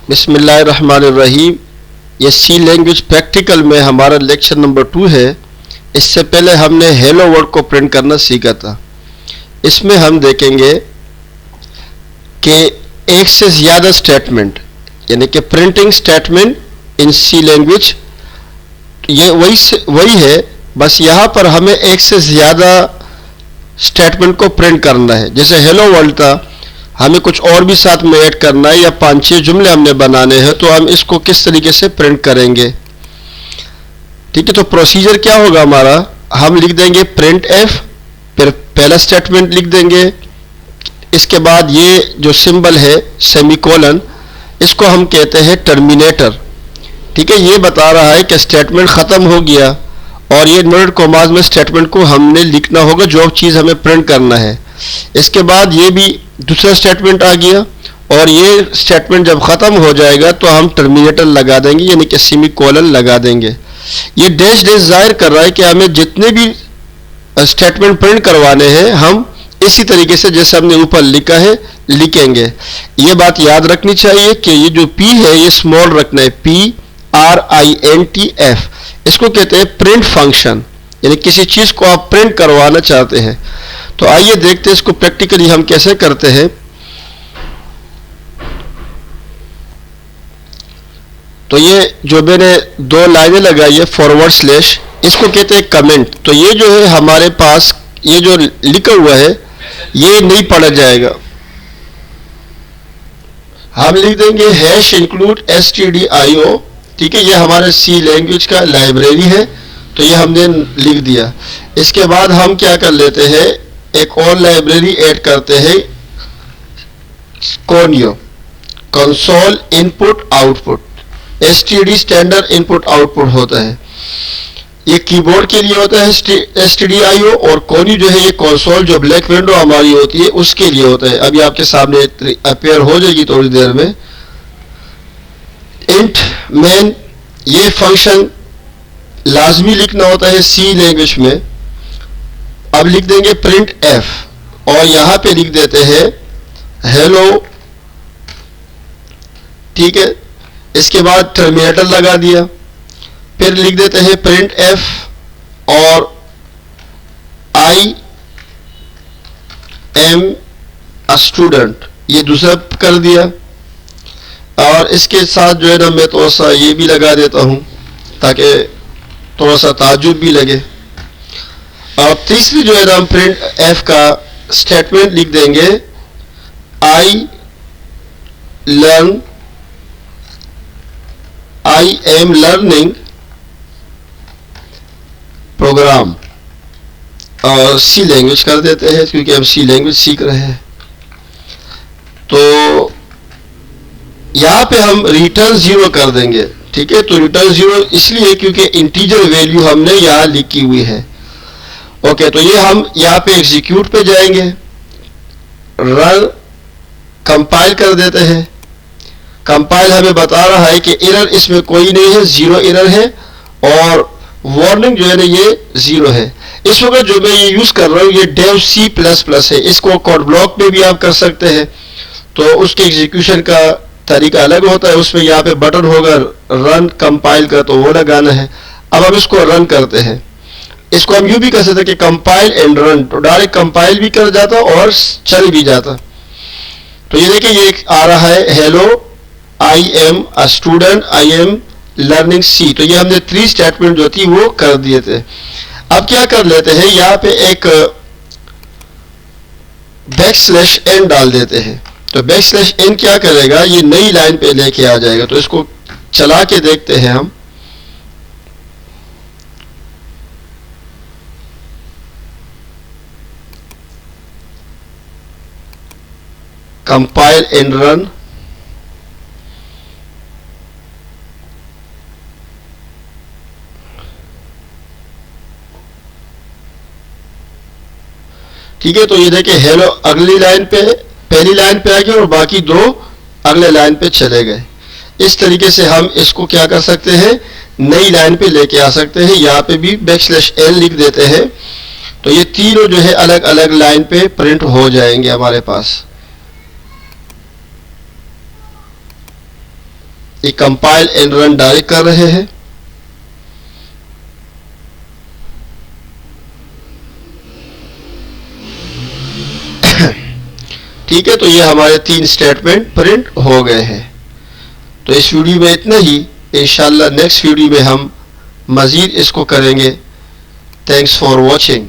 बिस्मिल्लाहिर्रहमानिर्रहीम। ये सी language practical में हमारा लेक्चर नंबर 2 है। इससे पहले हमने हेलो वर्ड को प्रिंट करना सीखा था। इसमें हम देखेंगे कि एक से ज़्यादा स्टेटमेंट यानी कि printing statement in C language ये वही है, बस यहाँ पर हमें एक से ज़्यादा स्टेटमेंट को प्रिंट करना है। जैसे हेलो वर्ल्ड था, हमें कुछ और भी साथ में ऐड करना है या 5-6 जुमले हमने बनाने हैं, तो हम इसको किस तरीके से प्रिंट करेंगे। ठीक है, तो प्रोसीजर क्या होगा हमारा, हम लिख देंगे प्रिंट एफ, फिर पहला स्टेटमेंट लिख देंगे। इसके बाद ये जो सिंबल है सेमीकोलन, इसको हम कहते हैं टर्मिनेटर। ठीक है, ये बता रहा है कि स्टेटमेंट ख़त्म हो गया और ये इन्वर्टेड कॉमास में स्टेटमेंट को हमने लिखना होगा जो चीज़ हमें प्रिंट करना है। इसके बाद ये भी दूसरा स्टेटमेंट आ गया और ये स्टेटमेंट जब ख़त्म हो जाएगा तो हम टर्मिनेटर लगा देंगे यानी कि सेमीकोलन लगा देंगे। ये डैश डैश जाहिर कर रहा है कि हमें जितने भी स्टेटमेंट प्रिंट करवाने हैं हम इसी तरीके से जैसे हमने ऊपर लिखा है लिखेंगे। ये बात याद रखनी चाहिए कि ये जो P है ये स्मॉल रखना है, PRINTF। इसको कहते हैं प्रिंट फंक्शन, यानी किसी चीज़ को आप प्रिंट करवाना चाहते हैं। तो आइए देखते हैं इसको प्रैक्टिकली हम कैसे करते हैं। तो ये जो मैंने 2 लाइनें लगाई है फॉरवर्ड स्लैश, इसको कहते हैं कमेंट। तो ये जो है हमारे पास ये जो लिखा हुआ है ये नहीं पढ़ा जाएगा, हम लिख देंगे हैश इंक्लूड stdio। ठीक है, ये हमारे सी लैंग्वेज का लाइब्रेरी है, तो ये हमने लिख दिया। इसके बाद हम क्या कर लेते हैं, एक और लाइब्रेरी ऐड करते हैं, conio console input output. std standard input output होता है, ये कीबोर्ड के लिए होता है stdio, और कोनियो जो है ये कंसोल जो ब्लैक विंडो हमारी होती है उसके लिए होता है। अभी आपके सामने अपीयर हो जाएगी थोड़ी देर में। इंट मेन, ये फंक्शन लाजमी लिखना होता है सी लैंग्वेज में। अब लिख देंगे प्रिंट एफ और यहां पे लिख देते हैं हेलो। ठीक है, इसके बाद टर्मिनेटर लगा दिया, फिर लिख देते हैं प्रिंट एफ और आई एम अ स्टूडेंट, ये दूसरा कर दिया। और इसके साथ जो है ना मैं थोड़ा सा ये भी लगा देता हूं ताकि थोड़ा सा ताजुब भी लगे। और तीसरी जो है ना हम प्रिंट एफ का स्टेटमेंट लिख देंगे आई एम लर्निंग प्रोग्राम, और सी लैंग्वेज कर देते हैं क्योंकि हम सी लैंग्वेज सीख रहे हैं। तो यहाँ पे हम रिटर्न 0 कर देंगे। ठीक है, तो रिटर्न 0 इसलिए क्योंकि इंटीजर वैल्यू हमने यहाँ लिखी हुई है। ओके, तो ये हम यहाँ पे एग्जीक्यूट पे जाएंगे, रन कंपाइल कर देते हैं। कंपाइल हमें बता रहा है कि एरर इसमें कोई नहीं है, 0 एरर है, और वार्निंग जो है ना ये 0 है। इस वक्त जो मैं ये यूज कर रहा हूँ ये डेव C++ है, इसको कोड ब्लॉक में भी आप कर सकते हैं। तो उसके एग्जीक्यूशन का तरीका अलग होता है, उसमें यहाँ पे बटन होगा रन कंपाइल का, तो वो लगाना है। अब हम इसको रन करते हैं। इसको हम यूं भी कर सकते हैं कि कंपाइल एंड रन, तो डायरेक्ट कंपाइल भी कर जाता और चल भी जाता। तो ये देखिए ये आ रहा है hello I am a student, I am learning C. तो ये हमने 3 स्टेटमेंट जो थी वो कर दिए थे। अब क्या कर लेते हैं, यहाँ पे एक बैकस्लैश n डाल देते हैं। तो बैकस्लैश n क्या करेगा, ये नई लाइन पे लेके आ जाएगा। तो इसको चला के देखते हैं हम। कंपाइल एंड रन, ठीक है। तो ये देखिए हेलो अगली लाइन पे, पहली लाइन पे आ गया और बाकी 2 अगले लाइन पे चले गए। इस तरीके से हम इसको क्या कर सकते हैं, नई लाइन पे लेके आ सकते हैं। यहाँ पे भी \n लिख देते हैं, तो ये तीनों जो है अलग अलग लाइन पे प्रिंट हो जाएंगे हमारे पास। ये कंपाइल एंड रन डायरेक्ट कर रहे हैं। ठीक है, तो ये हमारे 3 स्टेटमेंट प्रिंट हो गए हैं। तो इस वीडियो में इतना ही। इंशाल्लाह नेक्स्ट वीडियो में हम मज़ीद इसको करेंगे। Thanks for watching.